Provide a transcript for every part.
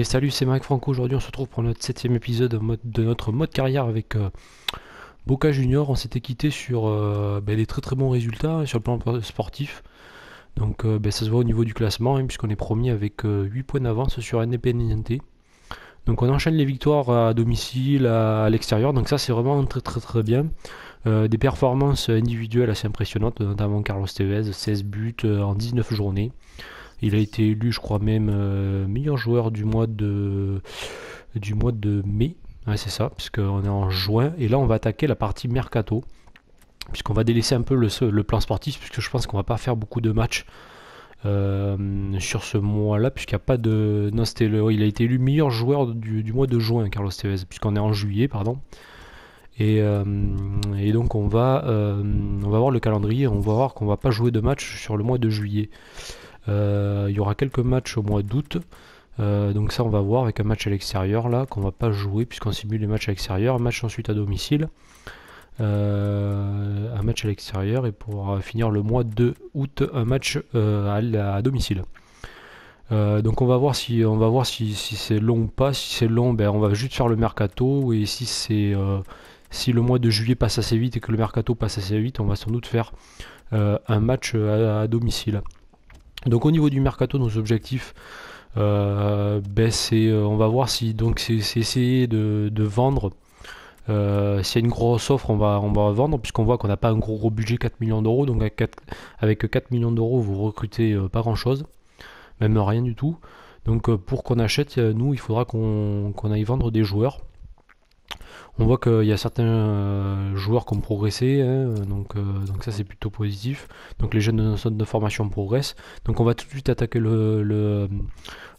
Salut, c'est Mike Franco. Aujourd'hui, on se retrouve pour notre 7ème épisode de notre mode carrière avec Boca Junior. On s'était quitté sur des très très bons résultats sur le plan sportif. Donc, ça se voit au niveau du classement, hein, puisqu'on est premier avec 8 points d'avance sur Independiente. Donc, on enchaîne les victoires à domicile, à l'extérieur. Donc, ça, c'est vraiment très très très bien. Des performances individuelles assez impressionnantes, notamment Carlos Tevez, 16 buts en 19 journées. Il a été élu, je crois même, meilleur joueur du mois de mai. Ouais, c'est ça, puisqu'on est en juin. Et là, on va attaquer la partie mercato, puisqu'on va délaisser un peu le plan sportif, puisque je pense qu'on va pas faire beaucoup de matchs sur ce mois-là, puisqu'il n'y a pas de... Non, il a été élu meilleur joueur du mois de juin, Carlos Tevez, puisqu'on est en juillet, pardon. Et donc on va voir le calendrier, on va voir qu'on va pas jouer de match sur le mois de juillet. Il y aura quelques matchs au mois d'août. Donc ça on va voir avec un match à l'extérieur là qu'on va pas jouer puisqu'on simule les matchs à l'extérieur, un match ensuite à domicile, un match à l'extérieur et pour finir le mois de août un match à domicile. Donc on va voir si c'est long ou pas. Si c'est long, on va juste faire le mercato, et si le mois de juillet passe assez vite et que le mercato passe assez vite, on va sans doute faire un match à domicile. Donc au niveau du mercato, nos objectifs, on va voir si donc c'est essayer de vendre. S'il y a une grosse offre, on va vendre, puisqu'on voit qu'on n'a pas un gros budget, 4 millions d'euros. Donc avec 4 millions d'euros, vous recrutez pas grand chose, même rien du tout. Donc pour qu'on achète, nous, il faudra qu'on aille vendre des joueurs. On voit qu'il y a certains joueurs qui ont progressé, hein, donc ça c'est plutôt positif. Donc les jeunes de notre centre de formation progressent. Donc on va tout de suite attaquer le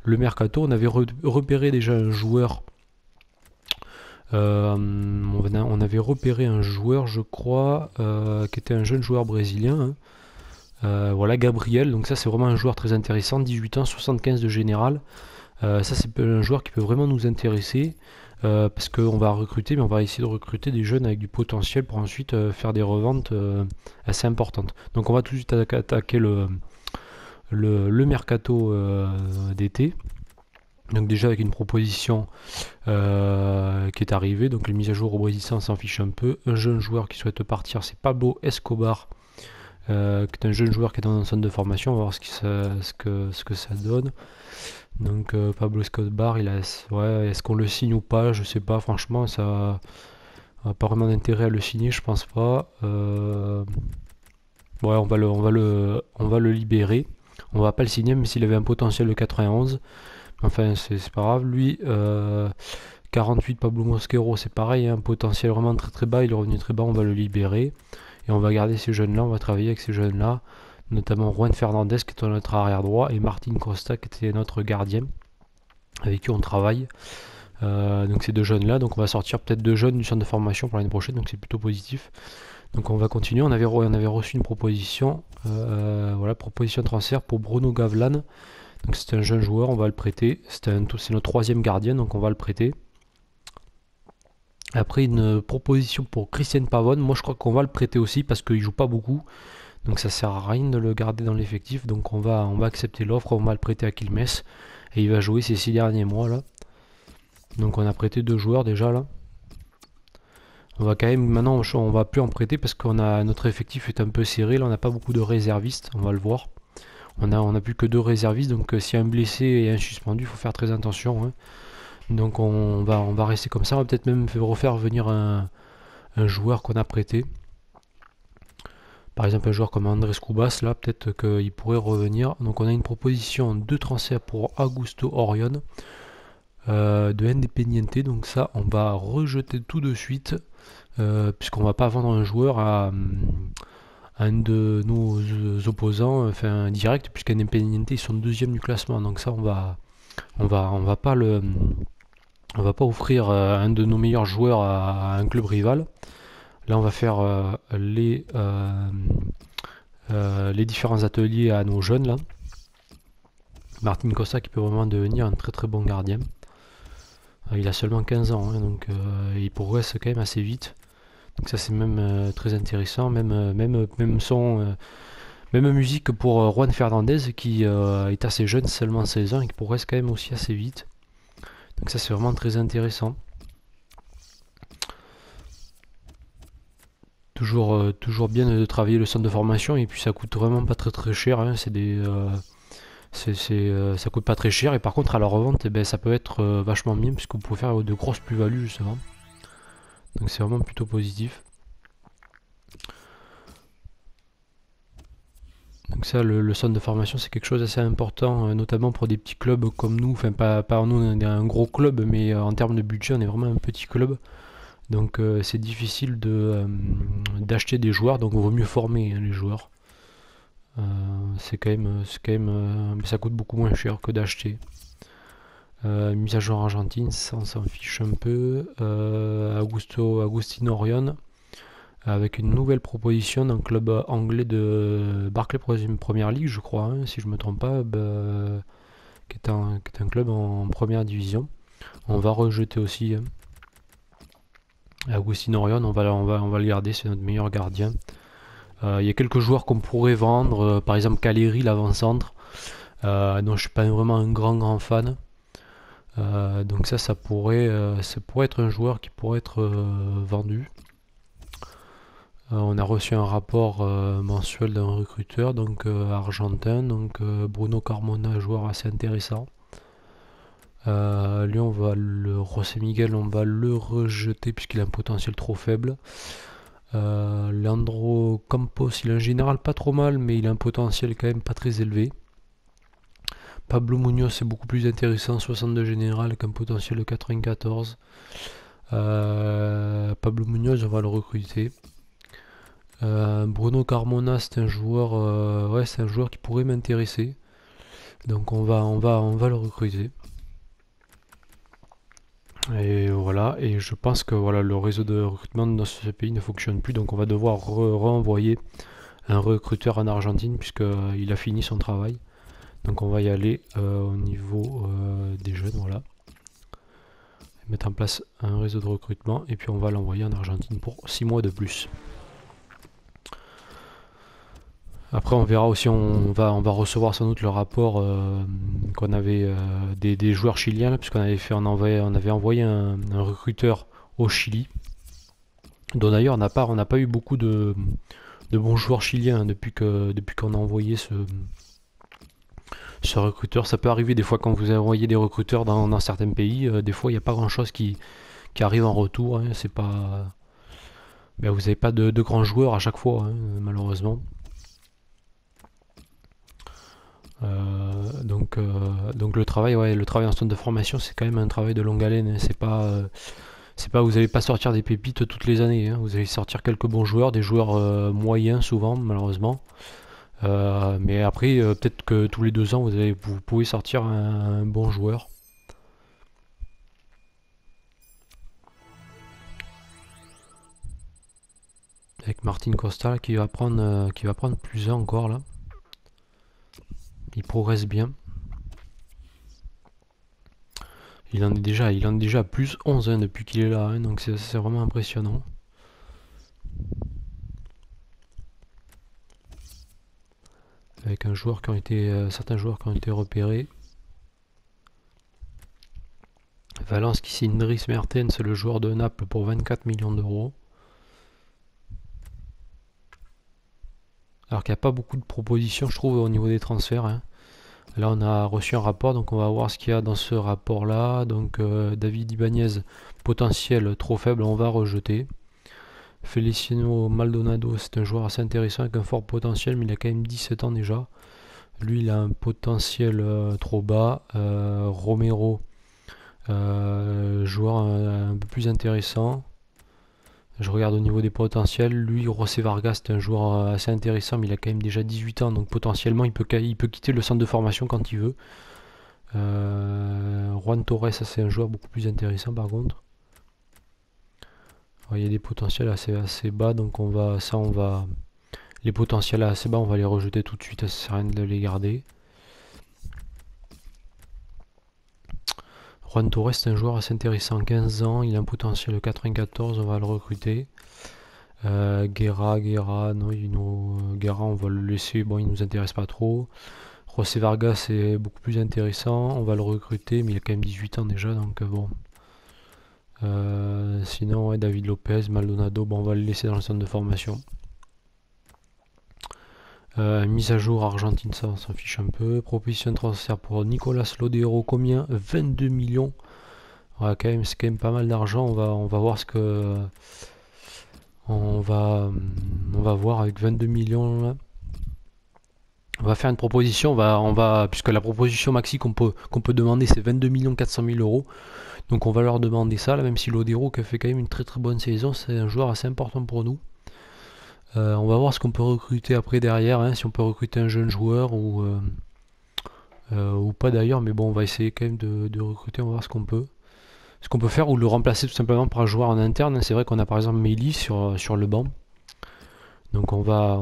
mercato. On avait repéré déjà un joueur. On avait repéré un joueur, je crois, qui était un jeune joueur brésilien, hein. Voilà, Gabriel. Donc ça c'est vraiment un joueur très intéressant, 18 ans, 75 de général. Ça c'est un joueur qui peut vraiment nous intéresser. Parce qu'on va recruter, mais on va essayer de recruter des jeunes avec du potentiel pour ensuite faire des reventes assez importantes. Donc on va tout de suite attaquer le mercato d'été. Donc déjà avec une proposition qui est arrivée. Donc les mises à jour au Brésil, on s'en fiche un peu. Un jeune joueur qui souhaite partir, c'est Pablo Escobar, qui est un jeune joueur qui est dans un centre de formation. On va voir ce que ça donne. Donc Pablo Escobar, est-ce qu'on le signe ou pas? Je sais pas, franchement, ça n'a pas vraiment d'intérêt à le signer, je pense pas. On va le libérer. On va pas le signer, même s'il avait un potentiel de 91. Enfin, c'est pas grave. Lui, 48 Pablo Mosquero, c'est pareil, hein, un potentiel vraiment très très bas. Il est revenu très bas, on va le libérer. Et on va garder ces jeunes-là, on va travailler avec ces jeunes-là, notamment Juan Fernandez qui est notre arrière droit et Martin Costa qui était notre gardien avec qui on travaille. Donc ces deux jeunes là, donc on va sortir peut-être deux jeunes du centre de formation pour l'année prochaine, donc c'est plutôt positif. Donc on va continuer. On avait reçu une proposition, proposition de transfert pour Bruno Gavlan. Donc c'est un jeune joueur, on va le prêter. C'est notre troisième gardien, donc on va le prêter. Après une proposition pour Christian Pavón, moi je crois qu'on va le prêter aussi parce qu'il joue pas beaucoup. Donc ça sert à rien de le garder dans l'effectif. Donc on va accepter l'offre, on va le prêter à Quilmes. Et il va jouer ces 6 derniers mois là. Donc on a prêté 2 joueurs déjà là. On va quand même, maintenant on va plus en prêter parce notre effectif est un peu serré. Là on n'a pas beaucoup de réservistes, on va le voir. On a plus que 2 réservistes. Donc s'il y a un blessé et un suspendu, il faut faire très attention, hein. Donc on va rester comme ça. On va peut-être même refaire venir un joueur qu'on a prêté. Par exemple un joueur comme Andrés Cubas, là peut-être qu'il pourrait revenir. Donc on a une proposition de transfert pour Augusto Orion de Independiente. Donc ça on va rejeter tout de suite, puisqu'on va pas vendre un joueur à un de nos opposants, enfin direct, puisqu'Independiente ils sont deuxième du classement. Donc ça on va pas offrir un de nos meilleurs joueurs à un club rival. Là, on va faire les différents ateliers à nos jeunes là. Martin Costa qui peut vraiment devenir un très très bon gardien. Il a seulement 15 ans, hein, donc il progresse quand même assez vite. Donc ça c'est même très intéressant. Même musique pour Juan Fernandez qui est assez jeune, seulement 16 ans, et qui progresse quand même aussi assez vite. Donc ça c'est vraiment très intéressant. Toujours bien de travailler le centre de formation, et puis ça coûte vraiment pas très cher, hein. Ça coûte pas très cher, et par contre à la revente eh ben, ça peut être vachement bien puisque vous pouvez faire de grosses plus-values justement. Donc c'est vraiment plutôt positif. Donc ça, le centre de formation, c'est quelque chose d'assez important, notamment pour des petits clubs comme nous. Enfin, pas nous, on est un gros club, mais en termes de budget, on est vraiment un petit club. Donc c'est difficile d'acheter des joueurs, donc il vaut mieux former, hein, les joueurs. Mais ça coûte beaucoup moins cher que d'acheter. Mise à jour Argentine, ça on s'en fiche un peu. Agustin Orion, avec une nouvelle proposition d'un club anglais de Barclay Première Ligue, je crois, hein, si je me trompe pas, qui est un club en première division. On va rejeter aussi, hein, Agustin Orion, on va le garder, c'est notre meilleur gardien. Il y a quelques joueurs qu'on pourrait vendre, par exemple Caleri, l'avant-centre, dont je suis pas vraiment un grand fan. Donc ça pourrait être un joueur qui pourrait être vendu. On a reçu un rapport mensuel d'un recruteur, donc argentin, donc Bruno Carmona, joueur assez intéressant. Lui, José Miguel, on va le rejeter puisqu'il a un potentiel trop faible. Leandro Campos, il est en général pas trop mal, mais il a un potentiel quand même pas très élevé. Pablo Munoz, c'est beaucoup plus intéressant, 62 général avec un potentiel de 94. Pablo Munoz, on va le recruter. Bruno Carmona, c'est un joueur qui pourrait m'intéresser. Donc on va le recruter. Et voilà, et je pense que voilà, le réseau de recrutement dans ce pays ne fonctionne plus, donc on va devoir renvoyer un recruteur en Argentine puisqu'il a fini son travail. Donc on va y aller au niveau des jeunes, voilà. Mettre en place un réseau de recrutement et puis on va l'envoyer en Argentine pour 6 mois de plus. Après on verra aussi, on va recevoir sans doute le rapport qu'on avait des joueurs chiliens, puisqu'on avait envoyé un recruteur au Chili, dont d'ailleurs on n'a pas eu beaucoup de bons joueurs chiliens depuis qu'on a envoyé ce recruteur. Ça peut arriver des fois quand vous envoyez des recruteurs dans certains pays, des fois il n'y a pas grand chose qui arrive en retour, hein. C'est pas, ben, vous n'avez pas de grands joueurs à chaque fois, hein, malheureusement. Donc le travail en centre de formation, c'est quand même un travail de longue haleine, hein. C'est pas, vous n'allez pas sortir des pépites toutes les années, hein. Vous allez sortir quelques bons joueurs, des joueurs moyens souvent, malheureusement. Mais après, peut-être que tous les 2 ans, vous pouvez sortir un bon joueur. Avec Martin Costa qui va prendre plus 1 encore là. Il progresse bien. Il en est déjà à plus 11, hein, depuis qu'il est là, hein, donc c'est vraiment impressionnant. Avec certains joueurs qui ont été repérés. Valence qui signe Dries Mertens, le joueur de Naples, pour 24 millions d'euros. Alors qu'il n'y a pas beaucoup de propositions, je trouve, au niveau des transferts, hein. Là, on a reçu un rapport, donc on va voir ce qu'il y a dans ce rapport-là. Donc, David Ibanez, potentiel trop faible, on va rejeter. Feliciano Maldonado, c'est un joueur assez intéressant avec un fort potentiel, mais il a quand même 17 ans déjà. Lui, il a un potentiel trop bas. Romero, joueur un peu plus intéressant. Je regarde au niveau des potentiels. Lui, José Vargas, c'est un joueur assez intéressant, mais il a quand même déjà 18 ans, donc potentiellement il peut quitter le centre de formation quand il veut. Juan Torres, c'est un joueur beaucoup plus intéressant par contre. Il y a des potentiels assez bas, donc les potentiels assez bas, on va les rejeter tout de suite, ça sert à rien de les garder. Juan Torres, c'est un joueur assez intéressant, 15 ans, il a un potentiel de 94, on va le recruter. Guerra, non, Guerra, on va le laisser, bon, il nous intéresse pas trop. José Vargas est beaucoup plus intéressant, on va le recruter, mais il a quand même 18 ans déjà, donc bon. Sinon, ouais, David Lopez, Maldonado, bon, on va le laisser dans le centre de formation. Mise à jour Argentine, ça on s'en fiche un peu. Proposition de transfert pour Nicolas Lodero, combien? 22 millions. Ouais, quand même, c'est quand même pas mal d'argent. On va voir ce que. On va voir avec 22 millions là. On va faire une proposition, puisque la proposition maxi qu'on peut demander c'est 22 400 000 euros. Donc on va leur demander ça, là, même si Lodero qui a fait quand même une très très bonne saison, c'est un joueur assez important pour nous. On va voir ce qu'on peut recruter après derrière, hein, si on peut recruter un jeune joueur ou pas d'ailleurs, mais bon on va essayer quand même de recruter, on va voir ce qu'on peut faire ou le remplacer tout simplement par un joueur en interne. C'est vrai qu'on a par exemple Meili sur le banc. Donc on va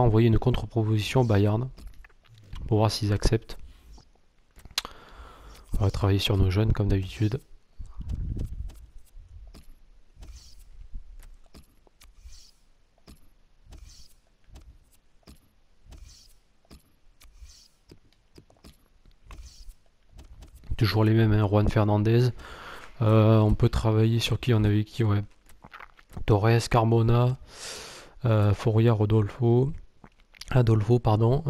envoyer une contre-proposition au Bayern pour voir s'ils acceptent. On va travailler sur nos jeunes comme d'habitude. Toujours les mêmes, hein, Juan Fernandez. On peut travailler sur qui? On avait qui? Ouais. Torres, Carbona, Foria, Adolfo, pardon.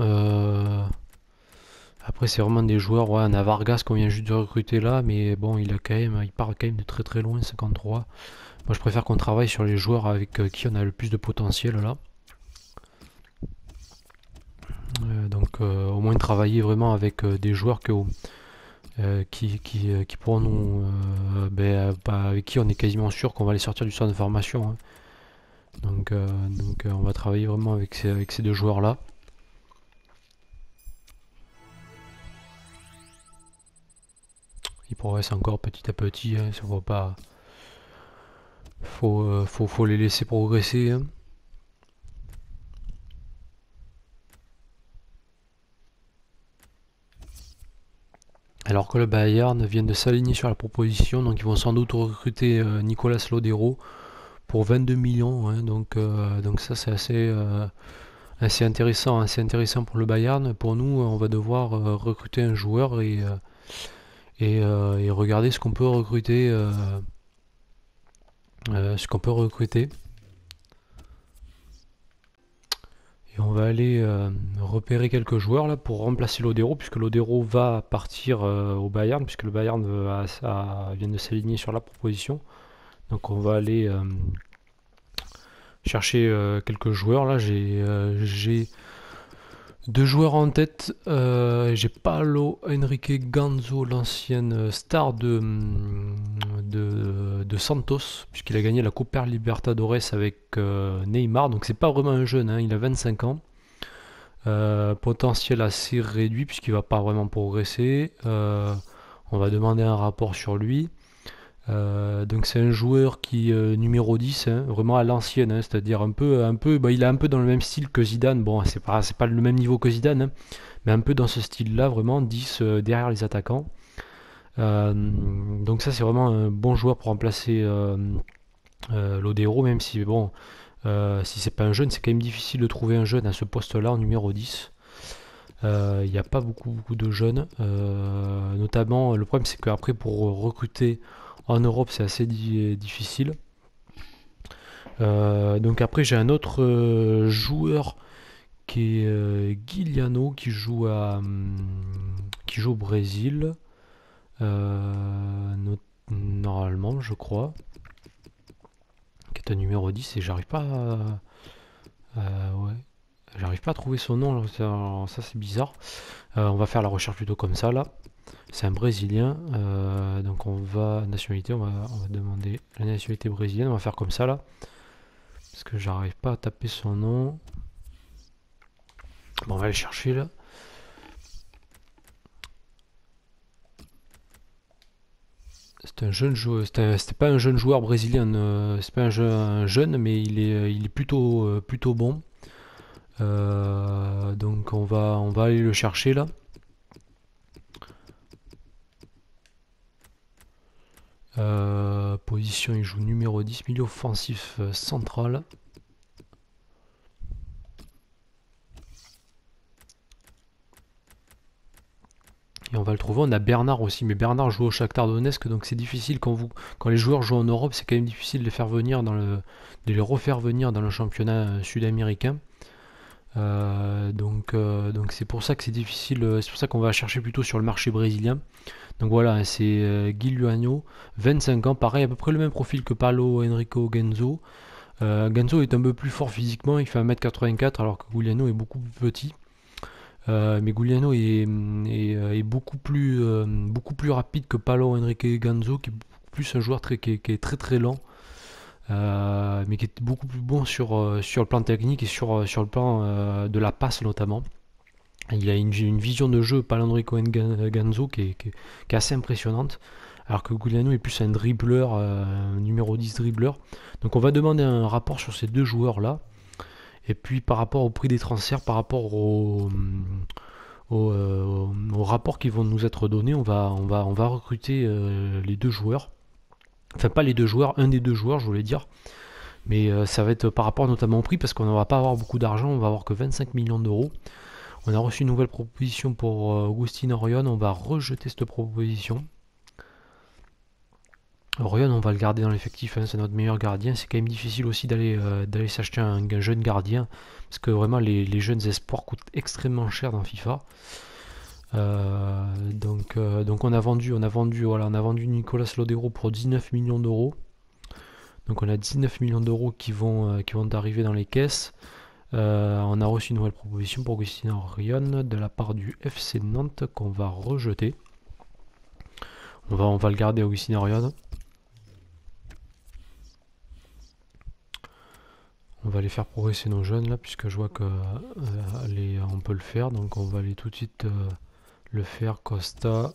Après c'est vraiment des joueurs, ouais, on a Vargas qu'on vient juste de recruter là, mais bon il part quand même de très très loin, 53. Moi je préfère qu'on travaille sur les joueurs avec qui on a le plus de potentiel là. Donc au moins travailler vraiment avec des joueurs qui pourront nous, avec qui on est quasiment sûr qu'on va les sortir du centre de formation, hein. Donc on va travailler vraiment avec ces deux joueurs là. Ils progressent encore petit à petit, hein, ça va pas. Faut les laisser progresser, hein. Alors que le Bayern vient de s'aligner sur la proposition, donc ils vont sans doute recruter Nicolas Lodero pour 22 millions, hein, donc ça c'est assez intéressant, assez intéressant pour le Bayern. Pour nous, on va devoir recruter un joueur et regarder ce qu'on peut recruter, Et on va aller repérer quelques joueurs là pour remplacer Lodero, puisque Lodero va partir au Bayern, puisque le Bayern vient de s'aligner sur la proposition. Donc on va aller chercher quelques joueurs. Là j'ai deux joueurs en tête. J'ai Paulo Henrique Ganzo, l'ancienne star de Santos, puisqu'il a gagné la Copa Libertadores avec Neymar. Donc c'est pas vraiment un jeune, hein, il a 25 ans. Potentiel assez réduit puisqu'il va pas vraiment progresser. On va demander un rapport sur lui. Donc c'est un joueur qui numéro 10, hein, vraiment à l'ancienne, hein, c'est-à-dire il est un peu dans le même style que Zidane. Bon, c'est pas le même niveau que Zidane, hein, mais un peu dans ce style-là, vraiment 10 derrière les attaquants. Donc ça c'est vraiment un bon joueur pour remplacer Lodero, même si bon, si c'est pas un jeune, c'est quand même difficile de trouver un jeune à ce poste-là en numéro 10. Il n'y a pas beaucoup de jeunes, notamment le problème c'est qu'après pour recruter en Europe c'est assez difficile. Donc après j'ai un autre joueur qui est Giuliano qui joue au Brésil, normalement je crois, qui est un numéro 10 et j'arrive pas ouais, j'arrive pas à trouver son nom, alors ça c'est bizarre. On va faire la recherche plutôt comme ça là. C'est un Brésilien, donc nationalité, on va demander la nationalité brésilienne, on va faire comme ça là, parce que j'arrive pas à taper son nom. Bon, on va aller chercher là. C'est un jeune joueur, c'était pas un jeune joueur brésilien, c'est pas un jeune, mais il est plutôt bon. Donc on va aller le chercher là. Position, il joue numéro 10, milieu offensif central. Et on va le trouver. On a Bernard aussi, mais Bernard joue au Shakhtar Donetsk, donc c'est difficile quand les joueurs jouent en Europe, c'est quand même difficile de les faire venir de les refaire venir dans le championnat sud-américain. Donc c'est pour ça que c'est difficile. C'est pour ça qu'on va chercher plutôt sur le marché brésilien. Donc voilà, c'est Guilherme, 25 ans, pareil, à peu près le même profil que Paulo Enrico Genzo. Genzo est un peu plus fort physiquement, il fait 1m84 alors que Gugliano est beaucoup plus petit. Mais Gugliano est beaucoup plus rapide que Paulo Henrique Genzo, qui est beaucoup plus un joueur qui est très très lent, mais qui est beaucoup plus bon sur le plan technique et sur le plan de la passe notamment. Il a une vision de jeu, Paulo Henrique Genzo, qui est assez impressionnante, alors que Gugliano est plus un dribbleur, numéro 10 dribbleur. Donc on va demander un rapport sur ces deux joueurs-là. Et puis par rapport au prix des transferts, par rapport au rapport qui vont nous être donnés, on va recruter les deux joueurs. Enfin pas les deux joueurs, un des deux joueurs je voulais dire. Mais ça va être par rapport notamment au prix parce qu'on ne va pas avoir beaucoup d'argent, on va avoir que 25 millions d'euros. On a reçu une nouvelle proposition pour Augustin Orion, on va rejeter cette proposition. Orion, on va le garder dans l'effectif, hein, c'est notre meilleur gardien. C'est quand même difficile aussi d'aller s'acheter un jeune gardien, parce que vraiment les jeunes espoirs coûtent extrêmement cher dans FIFA. Donc on a vendu Nicolas Lodero pour 19 millions d'euros. Donc on a 19 millions d'euros qui vont arriver dans les caisses. On a reçu une nouvelle proposition pour Augustin Orion de la part du FC Nantes qu'on va rejeter. On va le garder Augustin Orion. On va les faire progresser nos jeunes là, puisque je vois que on peut le faire. Donc on va aller tout de suite le faire. Costa.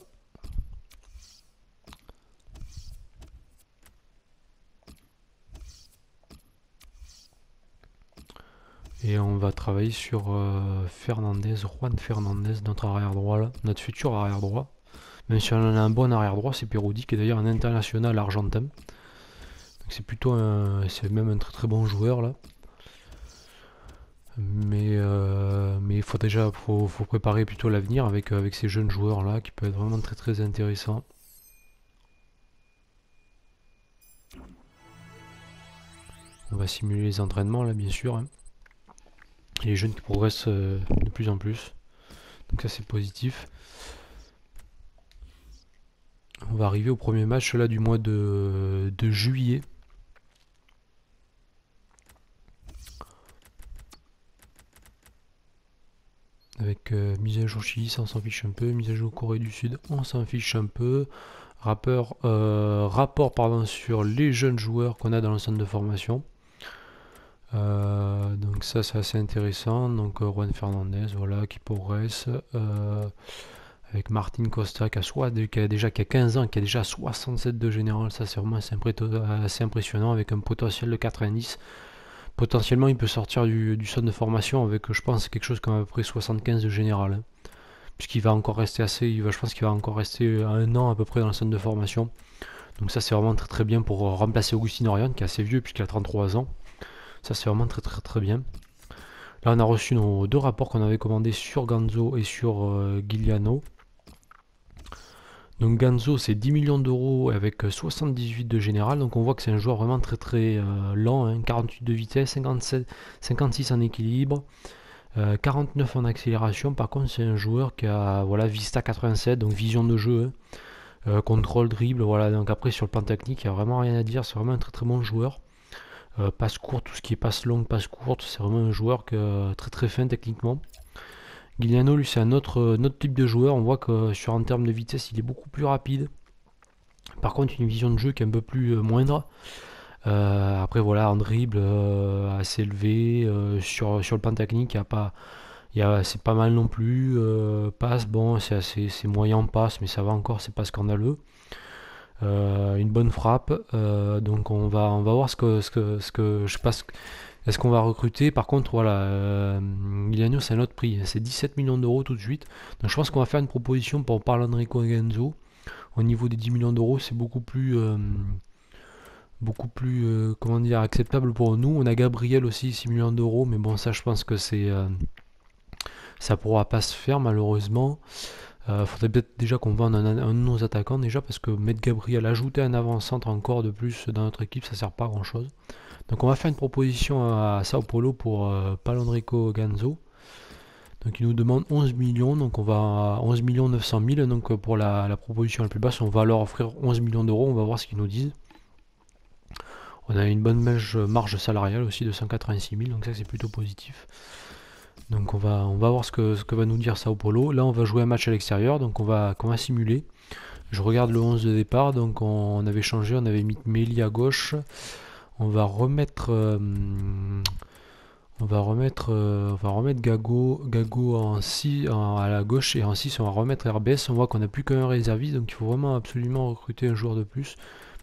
Et on va travailler sur Fernandez, Juan Fernandez, notre arrière droit là, notre futur arrière droit. Même si on en a un bon arrière droit, c'est Perodi qui est d'ailleurs un international argentin. C'est plutôt c'est même un très très bon joueur là. Mais il faut préparer plutôt l'avenir avec ces jeunes joueurs là qui peut être vraiment très très intéressant. On va simuler les entraînements là bien sûr, hein. Les jeunes qui progressent de plus en plus. Donc ça c'est positif. On va arriver au premier match là du mois de juillet. Avec mise à jour Chili, ça on s'en fiche un peu. Mise à jour Corée du Sud, on s'en fiche un peu. Rapport sur les jeunes joueurs qu'on a dans le centre de formation. Donc ça c'est assez intéressant. Donc Juan Fernandez, voilà, qui progresse. Avec Martin Costa qui a 15 ans, qui a déjà 67 de général. Ça c'est vraiment assez impressionnant avec un potentiel de 90. Potentiellement, il peut sortir du centre de formation avec, je pense, quelque chose comme à peu près 75 de général, hein. Puisqu'il va encore rester je pense qu'il va encore rester un an à peu près dans le centre de formation. Donc ça, c'est vraiment très très bien pour remplacer Augustin Orion, qui est assez vieux puisqu'il a 33 ans. Ça, c'est vraiment très très très bien. Là, on a reçu nos deux rapports qu'on avait commandés sur Ganzo et sur Guiliano. Donc Ganzo c'est 10 millions d'euros avec 78 de général, donc on voit que c'est un joueur vraiment très très lent, hein, 48 de vitesse, 56 en équilibre, 49 en accélération. Par contre c'est un joueur qui a Vista 87, donc vision de jeu, hein, contrôle, dribble, voilà. Donc après sur le plan technique il n'y a vraiment rien à dire, c'est vraiment un très très bon joueur. Passe courte, tout ce qui est passe longue, passe courte, c'est vraiment un joueur très très fin techniquement. Guiliano, lui, c'est un autre type de joueur. On voit que en termes de vitesse, il est beaucoup plus rapide. Par contre, une vision de jeu qui est un peu plus moindre. Après, voilà, en dribble assez élevé. Sur le plan technique, c'est pas mal non plus. Passe, bon, c'est moyen en passe, mais ça va encore, c'est pas scandaleux. Une bonne frappe. Donc, on va voir ce que je passe. Est-ce qu'on va recruter? Par contre, voilà, Guiliano, c'est un autre prix. C'est 17 millions d'euros tout de suite. Donc je pense qu'on va faire une proposition pour Paulo Enrico Genzo. Au niveau des 10 millions d'euros, c'est beaucoup plus comment dire, acceptable pour nous. On a Gabriel aussi, 6 millions d'euros. Mais bon, ça, je pense que ça pourra pas se faire malheureusement. Faudrait peut-être déjà qu'on vende un de nos attaquants déjà, parce que mettre Gabriel, ajouter un avant-centre encore de plus dans notre équipe, ça sert pas à grand chose. Donc on va faire une proposition à Sao Paulo pour Palondrico Ganzo. Donc il nous demande 11 millions, donc on va à 11 millions 900 000, donc pour la proposition la plus basse, on va leur offrir 11 millions d'euros, on va voir ce qu'ils nous disent. On a une bonne marge salariale aussi de 186 000, donc ça c'est plutôt positif. Donc on va voir ce que va nous dire Sao Paulo. Là on va jouer un match à l'extérieur, donc on va simuler. Je regarde le 11 de départ, donc on avait changé, on avait mis Meli à gauche. On va remettre Gago en 6 à la gauche, et en 6 on va remettre RBS. On voit qu'on n'a plus qu'un réserviste, donc il faut vraiment absolument recruter un joueur de plus.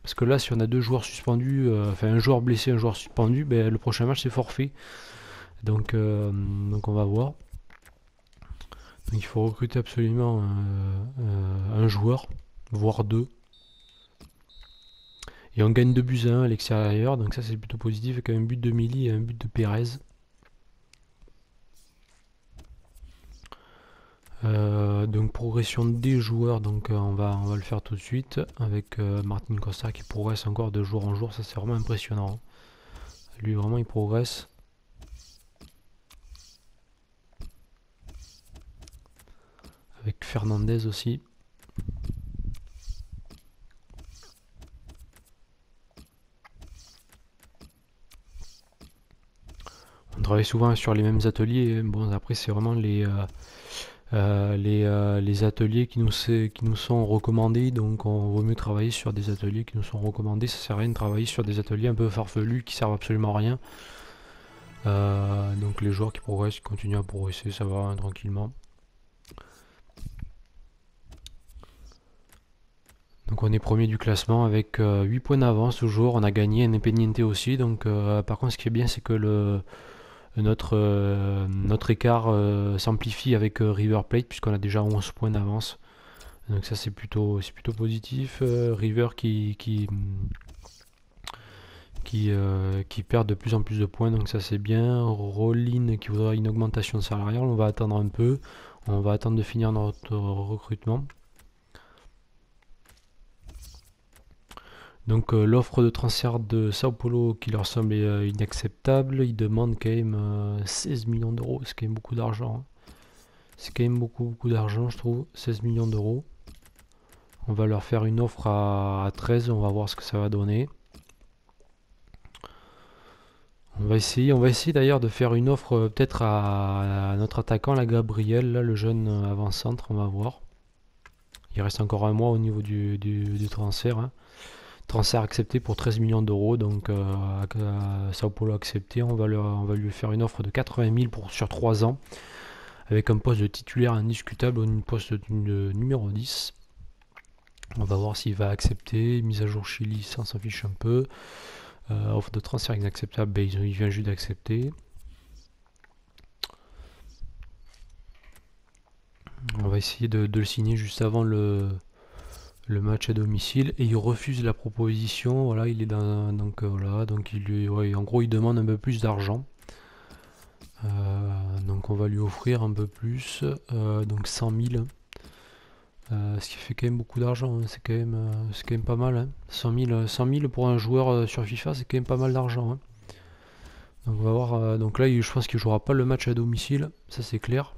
Parce que là, si on a deux joueurs suspendus, enfin un joueur blessé, un joueur suspendu, ben, le prochain match c'est forfait. Donc on va voir. Donc il faut recruter absolument un joueur, voire deux. Et on gagne 2 buts à 1 à l'extérieur, donc ça c'est plutôt positif, avec un but de Mili et un but de Pérez. Donc progression des joueurs, donc on va le faire tout de suite avec Martin Costa qui progresse encore de jour en jour, ça c'est vraiment impressionnant. Lui vraiment il progresse. Avec Fernandez aussi. On travaille souvent sur les mêmes ateliers. Bon, après c'est vraiment les ateliers qui nous sont recommandés, donc on vaut mieux travailler sur des ateliers qui nous sont recommandés. Ça sert à rien de travailler sur des ateliers un peu farfelus qui servent absolument à rien. Donc les joueurs qui progressent, qui continuent à progresser, ça va tranquillement. Donc on est premier du classement avec 8 points d'avance toujours. On a gagné un Independiente aussi. Donc par contre ce qui est bien c'est que notre écart s'amplifie avec River Plate puisqu'on a déjà 11 points d'avance. Donc ça c'est plutôt positif. River qui perd de plus en plus de points, donc ça c'est bien. Rollin qui voudra une augmentation salariale, on va attendre un peu. On va attendre de finir notre recrutement. Donc l'offre de transfert de Sao Paulo qui leur semble inacceptable. Ils demandent quand même 16 millions d'euros. C'est quand même beaucoup d'argent. Hein. C'est quand même beaucoup d'argent, je trouve. 16 millions d'euros. On va leur faire une offre à 13. On va voir ce que ça va donner. On va essayer d'ailleurs de faire une offre peut-être à notre attaquant, la Gabriel, là, le jeune avant-centre. On va voir. Il reste encore un mois au niveau du transfert. Hein. Transfert accepté pour 13 millions d'euros, donc Sao Paulo accepté. On va lui faire une offre de 80 000 sur 3 ans, avec un poste de titulaire indiscutable, un poste de numéro 10. On va voir s'il va accepter. Mise à jour Chili, ça s'en fiche un peu. Offre de transfert inacceptable, ben, il vient juste d'accepter. On va essayer de le signer juste avant le match à domicile, et il refuse la proposition. Voilà, il est dans donc voilà, donc en gros il demande un peu plus d'argent. Donc on va lui offrir un peu plus, donc 100 000. Ce qui fait quand même beaucoup d'argent, hein. C'est quand même pas mal. Hein. 100 000 pour un joueur sur FIFA, c'est quand même pas mal d'argent. Hein. Donc on va voir. Donc là, je pense qu'il jouera pas le match à domicile, ça c'est clair.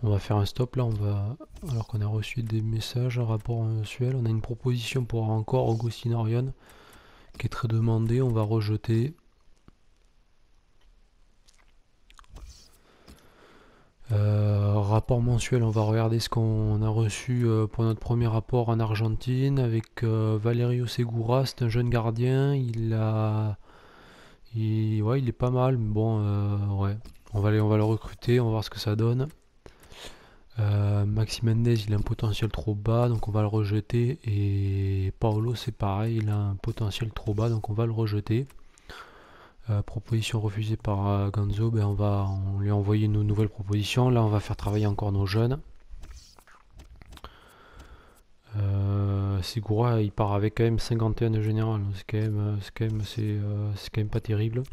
On va faire un stop là, alors qu'on a reçu des messages, un rapport mensuel. On a une proposition pour encore Augustin Orion qui est très demandé, on va rejeter. Rapport mensuel, on va regarder ce qu'on a reçu pour notre premier rapport en Argentine avec Valerio Segura, c'est un jeune gardien, il est pas mal, mais bon, ouais, on va le recruter, on va voir ce que ça donne. Maxi Mendez, il a un potentiel trop bas, donc on va le rejeter. Et Paolo, c'est pareil, il a un potentiel trop bas, donc on va le rejeter. Proposition refusée par Ganzo, ben on lui a envoyé une nouvelle proposition. Là, on va faire travailler encore nos jeunes. Segura, il part avec quand même 51 de général, c'est quand même pas terrible.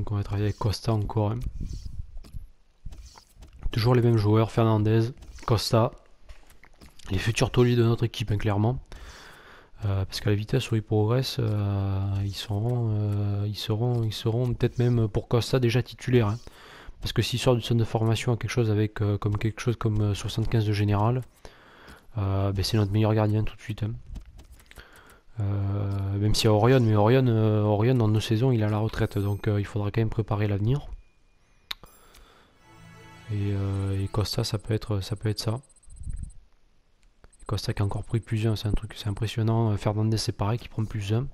Donc on va travailler avec Costa encore. Hein. Toujours les mêmes joueurs, Fernandez, Costa. Les futurs tauliers de notre équipe, hein, clairement. Parce qu'à la vitesse où ils progressent, ils seront peut-être même pour Costa déjà titulaires. Hein. Parce que s'il sort du centre de formation à quelque chose avec quelque chose comme 75 de général, c'est notre meilleur gardien tout de suite. Hein. Même si Orion, mais Orion dans 2 saisons il est à la retraite, donc il faudra quand même préparer l'avenir. Et Costa ça peut être ça. Costa qui a encore pris plus 1, c'est impressionnant. Fernandez c'est pareil qui prend plus 1.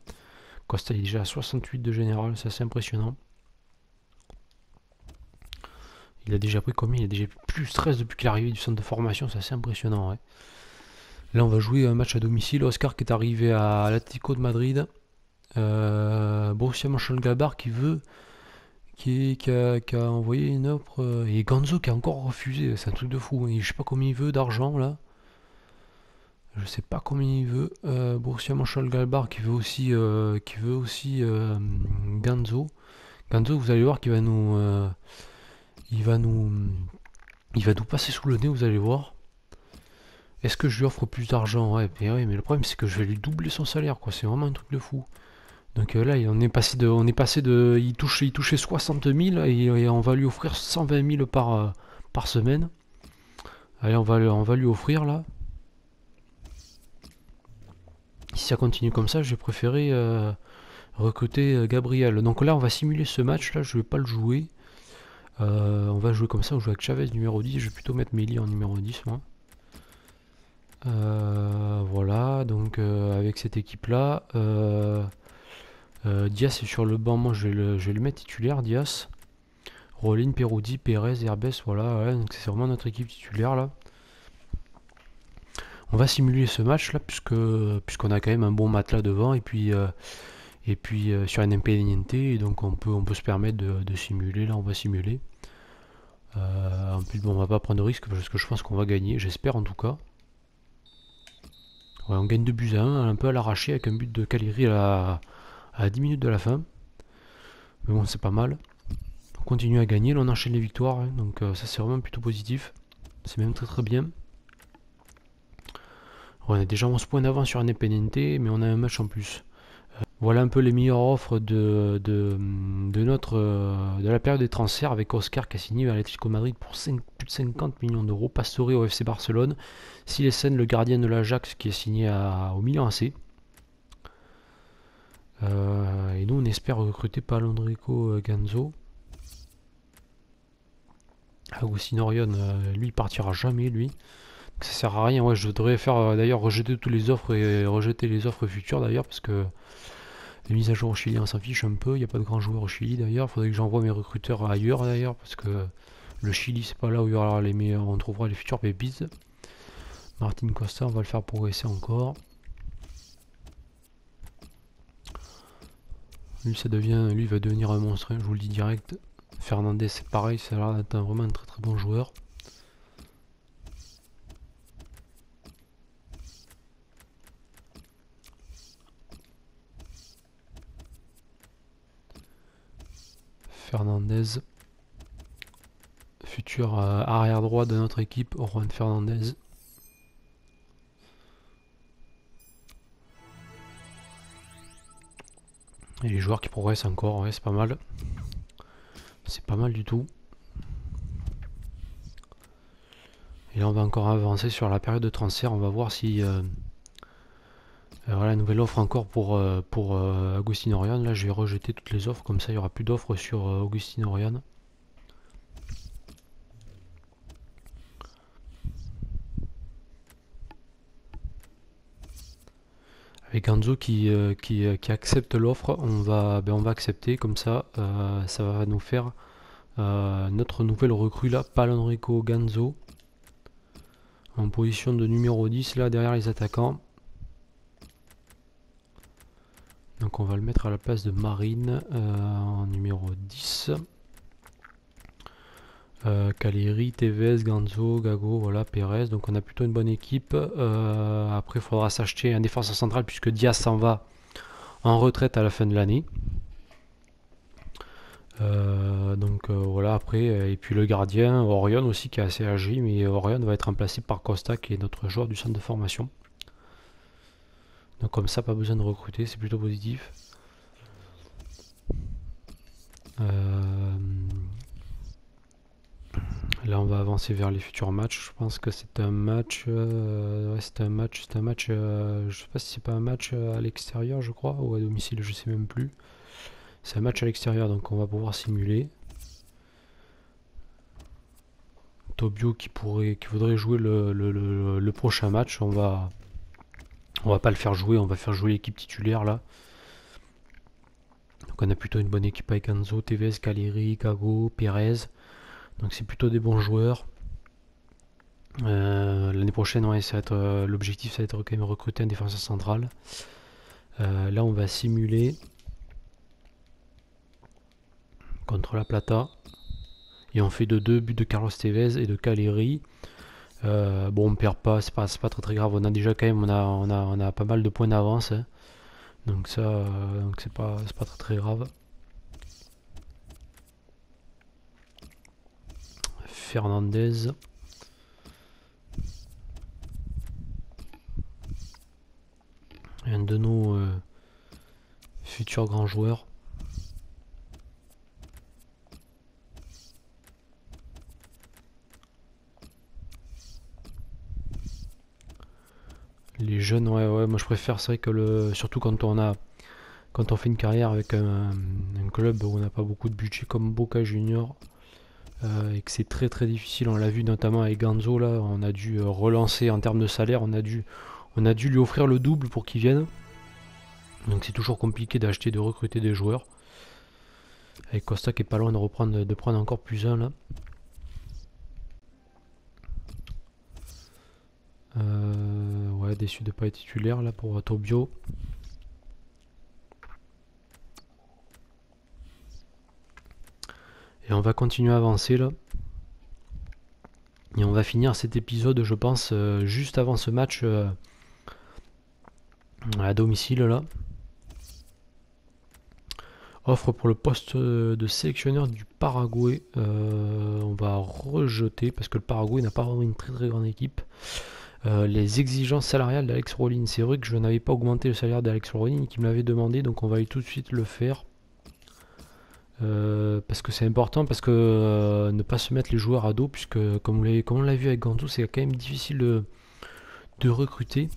Costa il est déjà à 68 de général, ça c'est impressionnant. Il a déjà pris combien? Il a déjà plus 13 depuis qu'il est arrivé du centre de formation, c'est assez impressionnant. Ouais. Là on va jouer un match à domicile. Oscar qui est arrivé à l'Atlético de Madrid. Borussia Mönchengladbach qui a envoyé une offre. Et Ganzo qui a encore refusé, c'est un truc de fou. Je sais pas combien il veut d'argent là. Je sais pas combien il veut. Borussia Mönchengladbach qui veut aussi Ganzo. Ganzo, vous allez voir qu'il va nous passer sous le nez, vous allez voir. Est-ce que je lui offre plus d'argent? Ouais, mais le problème c'est que je vais lui doubler son salaire, quoi. C'est vraiment un truc de fou. Donc là, il touchait 60 000 et on va lui offrir 120 000 par semaine. Allez, on va lui offrir là. Si ça continue comme ça, j'ai préféré recruter Gabriel. Donc là, on va simuler ce match là. Je vais pas le jouer. On va jouer comme ça. On joue avec Chavez numéro 10. Je vais plutôt mettre Méli en numéro 10 moi. Voilà, donc avec cette équipe là, Diaz est sur le banc, moi je vais le mettre titulaire, Diaz. Rolin, Peroudi, Perez, Herbes, voilà, ouais, donc c'est vraiment notre équipe titulaire là. On va simuler ce match là, puisqu'on a quand même un bon matelas devant, et puis sur un Independiente, donc on peut se permettre de simuler, là on va simuler. En plus, bon, on va pas prendre de risque parce que je pense qu'on va gagner, j'espère en tout cas. Ouais, on gagne 2 buts à 1, un peu à l'arraché avec un but de Caleri à 10 minutes de la fin. Mais bon, c'est pas mal. On continue à gagner, là on enchaîne les victoires, hein, donc ça c'est vraiment plutôt positif. C'est même très très bien. Ouais, on a déjà 11 points d'avance sur un Independente, mais on a un match en plus. Voilà un peu les meilleures offres de la période des transferts avec Oscar qui a signé à l'Atlético Madrid pour plus de 50 millions d'euros. Pastore au FC Barcelone. Silesen, le gardien de l'Ajax qui est signé au Milan AC. Et nous on espère recruter Palondrico Ganzo. Agustin Orion, lui il partira jamais lui. Donc, ça sert à rien. Ouais, je devrais faire d'ailleurs rejeter toutes les offres et rejeter les offres futures d'ailleurs parce que les mises à jour au Chili on s'en fiche un peu. Il n'y a pas de grands joueurs au Chili d'ailleurs. Il faudrait que j'envoie mes recruteurs ailleurs d'ailleurs parce que le Chili c'est pas là où il y aura les meilleurs, on trouvera les futurs pépites. Martin Costa, on va le faire progresser encore. Lui il va devenir un monstre, hein, je vous le dis direct. Fernandez c'est pareil, ça a l'air d'être vraiment un très très bon joueur. Fernandez, futur arrière droit de notre équipe, Juan Fernandez. Et les joueurs qui progressent encore, ouais, c'est pas mal. C'est pas mal du tout. Et là on va encore avancer sur la période de transfert, on va voir si voilà, nouvelle offre encore pour Agustin Orion. Là je vais rejeter toutes les offres, comme ça il n'y aura plus d'offres sur Agustin Orion. Avec Ganzo qui accepte l'offre, on va accepter, comme ça ça va nous faire notre nouvelle recrue là, Palondrico Ganzo. En position de numéro 10 là derrière les attaquants. Donc on va le mettre à la place de Marine en numéro 10. Caleri, Tevez, Ganzo, Gago, voilà, Perez. Donc on a plutôt une bonne équipe. Après il faudra s'acheter un défenseur central puisque Diaz s'en va en retraite à la fin de l'année. Voilà, après, et puis le gardien, Orion aussi qui est assez âgé, mais Orion va être remplacé par Costa qui est notre joueur du centre de formation. Donc comme ça, pas besoin de recruter, c'est plutôt positif. Là, on va avancer vers les futurs matchs. Je pense que c'est un match. Ouais, c'est un match. C'est un match. Je sais pas si c'est pas un match à l'extérieur, je crois, ou à domicile, je sais même plus. C'est un match à l'extérieur, donc on va pouvoir simuler. Tobio qui voudrait jouer le prochain match. On va pas le faire jouer. On va faire jouer l'équipe titulaire là. Donc on a plutôt une bonne équipe avec Enzo, Tevez, Caleri, Cago, Perez. Donc c'est plutôt des bons joueurs. L'année prochaine, ouais, ça va être l'objectif, ça va être quand même recruter un défenseur central. Là, on va simuler contre la Plata. Et on fait de 2 buts de Carlos Tevez et de Caleri. Bon, on perd pas, c'est pas très grave. On a déjà quand même, on a pas mal de points d'avance. Hein. Donc ça, donc c'est pas très grave. Fernandez. Un de nos futurs grands joueurs. Les jeunes, ouais, moi je préfère, c'est vrai que surtout quand on fait une carrière avec un club où on n'a pas beaucoup de budget comme Boca Junior, et que c'est très très difficile, on l'a vu notamment avec Ganzo là, on a dû relancer en termes de salaire, on a dû lui offrir le double pour qu'il vienne. Donc c'est toujours compliqué d'acheter, de recruter des joueurs. Avec Costa qui est pas loin de prendre encore plus un là. Ouais, déçu de ne pas être titulaire là pour Tobio. Et on va continuer à avancer là. Et on va finir cet épisode, je pense, juste avant ce match à domicile là. Offre pour le poste de sélectionneur du Paraguay. On va rejeter parce que le Paraguay n'a pas vraiment une très très grande équipe. Les exigences salariales d'Alex Rollin. C'est vrai que je n'avais pas augmenté le salaire d'Alex Rollin qui me l'avait demandé, donc on va aller tout de suite le faire. Parce que c'est important, parce que ne pas se mettre les joueurs à dos, puisque comme on l'a vu avec Ganto, c'est quand même difficile de recruter.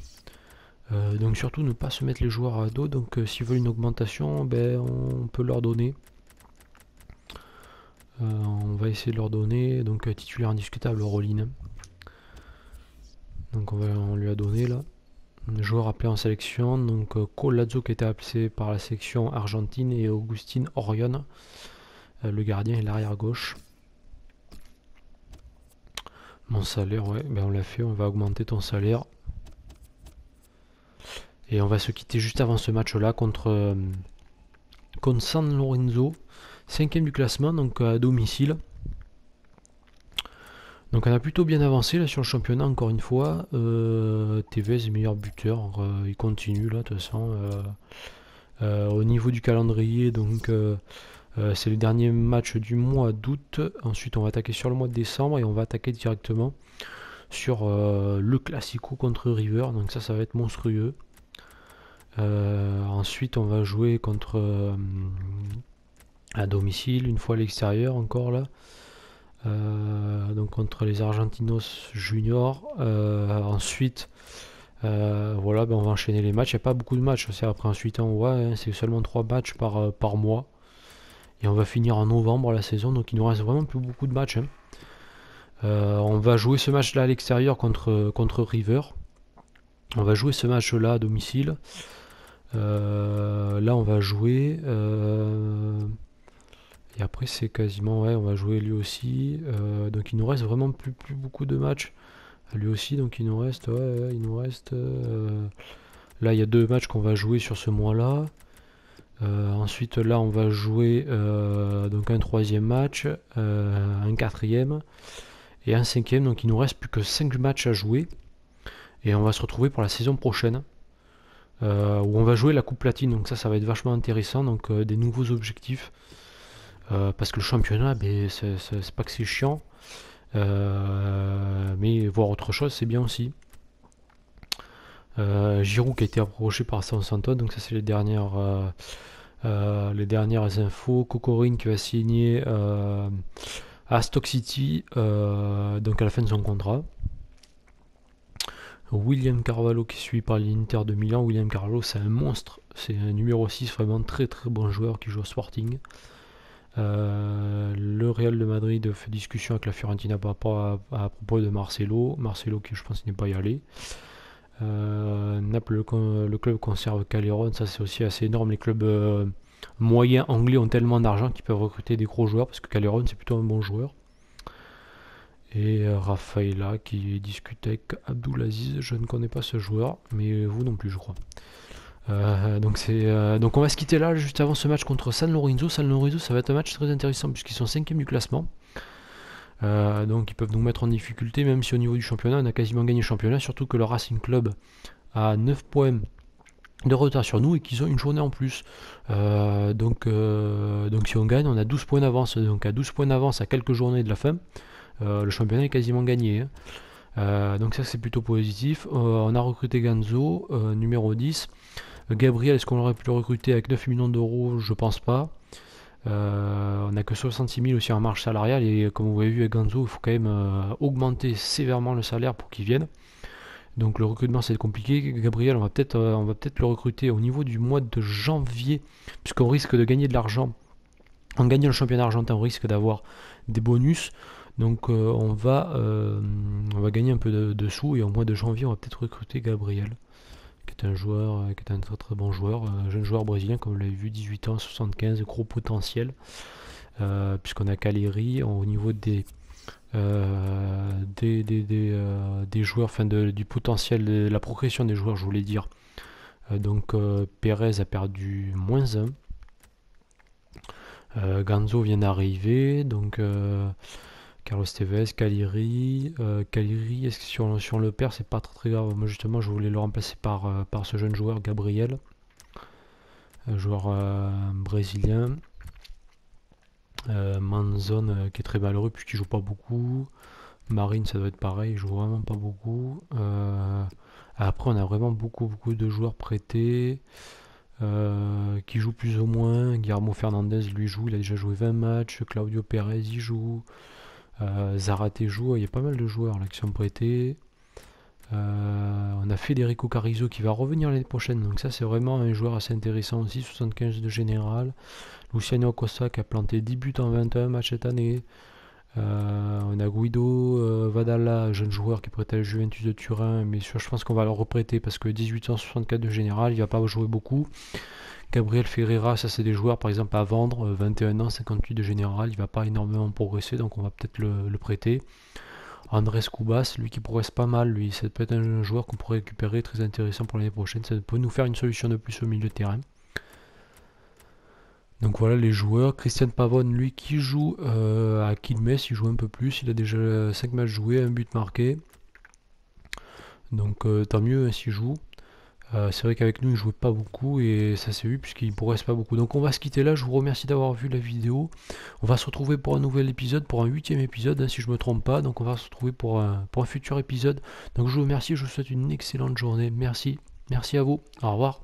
Donc surtout ne pas se mettre les joueurs à dos. Donc s'ils veulent une augmentation, ben, on peut leur donner. On va essayer de leur donner. Donc titulaire indiscutable Rollin. Donc on lui a donné là. Un joueur appelé en sélection. Donc Colazzo qui était appelé par la sélection argentine et Augustin Orion. Le gardien et l'arrière gauche. Mon salaire, ouais, ben on l'a fait. On va augmenter ton salaire. Et on va se quitter juste avant ce match-là contre San Lorenzo, 5ème du classement, donc à domicile. Donc on a plutôt bien avancé là sur le championnat, encore une fois. Tevez est meilleur buteur, il continue là de toute façon. Au niveau du calendrier, donc c'est le dernier match du mois d'août. Ensuite on va attaquer sur le mois de décembre et on va attaquer directement sur le Classico contre River. Donc ça va être monstrueux. Ensuite on va jouer contre à domicile, une fois à l'extérieur encore là. Donc contre les Argentinos Juniors. Ensuite voilà, ben on va enchaîner les matchs. Il n'y a pas beaucoup de matchs, c'est après ensuite on voit, hein, c'est seulement 3 matchs par mois. Et on va finir en novembre la saison, donc il nous reste vraiment plus beaucoup de matchs. Hein. On va jouer ce match là à l'extérieur contre River. On va jouer ce match là à domicile. Là on va jouer et après c'est quasiment, ouais, on va jouer lui aussi, donc il nous reste vraiment plus beaucoup de matchs lui aussi, donc il nous reste, il nous reste là il y a 2 matchs qu'on va jouer sur ce mois là. Ensuite là on va jouer donc un 3e match, un 4e et un 5e, donc il nous reste plus que 5 matchs à jouer et on va se retrouver pour la saison prochaine. Où on va jouer la Coupe Platine, donc ça va être vachement intéressant, donc des nouveaux objectifs. parce que le championnat, ben, c'est pas que c'est chiant, mais voir autre chose, c'est bien aussi. Giroud qui a été approché par Southampton, donc ça c'est les dernières infos. Kokorin qui va signer à Stoke City, donc à la fin de son contrat. William Carvalho qui suit par l'Inter de Milan. William Carvalho, c'est un monstre, c'est un numéro 6, vraiment très très bon joueur qui joue au Sporting. Le Real de Madrid fait discussion avec la Fiorentina par rapport à propos de Marcelo. Marcelo qui je pense n'est pas y aller. Naples, le club conserve Calderon, ça c'est aussi assez énorme. Les clubs moyens anglais ont tellement d'argent qu'ils peuvent recruter des gros joueurs parce que Calderon c'est plutôt un bon joueur. Et Rafaela qui discute avec Abdulaziz, je ne connais pas ce joueur, mais vous non plus je crois. Donc on va se quitter là juste avant ce match contre San Lorenzo. San Lorenzo ça va être un match très intéressant puisqu'ils sont 5e du classement. Donc ils peuvent nous mettre en difficulté même si au niveau du championnat on a quasiment gagné le championnat, surtout que le Racing Club a 9 points de retard sur nous et qu'ils ont une journée en plus. Donc si on gagne on a 12 points d'avance, donc à 12 points d'avance à quelques journées de la fin, le championnat est quasiment gagné, hein. Donc ça c'est plutôt positif. On a recruté Ganzo, numéro 10. Gabriel, est-ce qu'on aurait pu le recruter avec 9 millions d'euros? Je pense pas. On n'a que 66 000 aussi en marge salariale et comme vous avez vu avec Ganzo, il faut quand même augmenter sévèrement le salaire pour qu'il vienne. Donc le recrutement c'est compliqué. Gabriel, on va peut-être le recruter au niveau du mois de janvier, puisqu'on risque de gagner de l'argent. En gagnant le championnat argentin, on risque d'avoir des bonus. Donc on va gagner un peu de sous et au mois de janvier, on va peut-être recruter Gabriel, qui est un joueur, qui est un très très bon joueur, jeune joueur brésilien, comme vous l'avez vu, 18 ans, 75, gros potentiel, puisqu'on a Caleri au niveau des joueurs, enfin du potentiel, de la progression des joueurs, je voulais dire. Donc Pérez a perdu -1. Ganzo vient d'arriver, donc Carlos Tevez, Caleri, est-ce que si on le perd, c'est pas très grave. Moi justement, je voulais le remplacer par ce jeune joueur, Gabriel, un joueur brésilien. Manzon qui est très malheureux puisqu'il joue pas beaucoup. Marine, ça doit être pareil, il joue vraiment pas beaucoup. Après, on a vraiment beaucoup de joueurs prêtés qui jouent plus ou moins. Guillermo Fernandez, lui joue, il a déjà joué 20 matchs. Claudio Pérez, il joue. Zarate joue, il y a pas mal de joueurs là qui sont prêtés. On a Federico Carrizo qui va revenir l'année prochaine, donc ça c'est vraiment un joueur assez intéressant aussi, 75 de général. Luciano Acosta qui a planté 10 buts en 21 matchs cette année. On a Guido Vadala, jeune joueur qui est prêté à la Juventus de Turin, mais je pense qu'on va le reprêter parce que 1864 de général, il va pas jouer beaucoup. Gabriel Ferreira, ça c'est des joueurs par exemple à vendre, 21 ans, 58 de général, il va pas énormément progresser, donc on va peut-être le prêter. Andrés Cubas, lui qui progresse pas mal, lui, ça peut être un joueur qu'on pourrait récupérer, très intéressant pour l'année prochaine, ça peut nous faire une solution de plus au milieu de terrain. Donc voilà les joueurs. Christian Pavone, lui qui joue à Quilmes, il joue un peu plus, il a déjà 5 matchs joués, un but marqué. Donc tant mieux s'il joue. C'est vrai qu'avec nous il jouait pas beaucoup et ça s'est vu puisqu'il progresse pas beaucoup. Donc on va se quitter là, je vous remercie d'avoir vu la vidéo. On va se retrouver pour un nouvel épisode, pour un 8e épisode hein, si je me trompe pas. Donc on va se retrouver pour un futur épisode. Donc je vous remercie, je vous souhaite une excellente journée. Merci à vous, au revoir.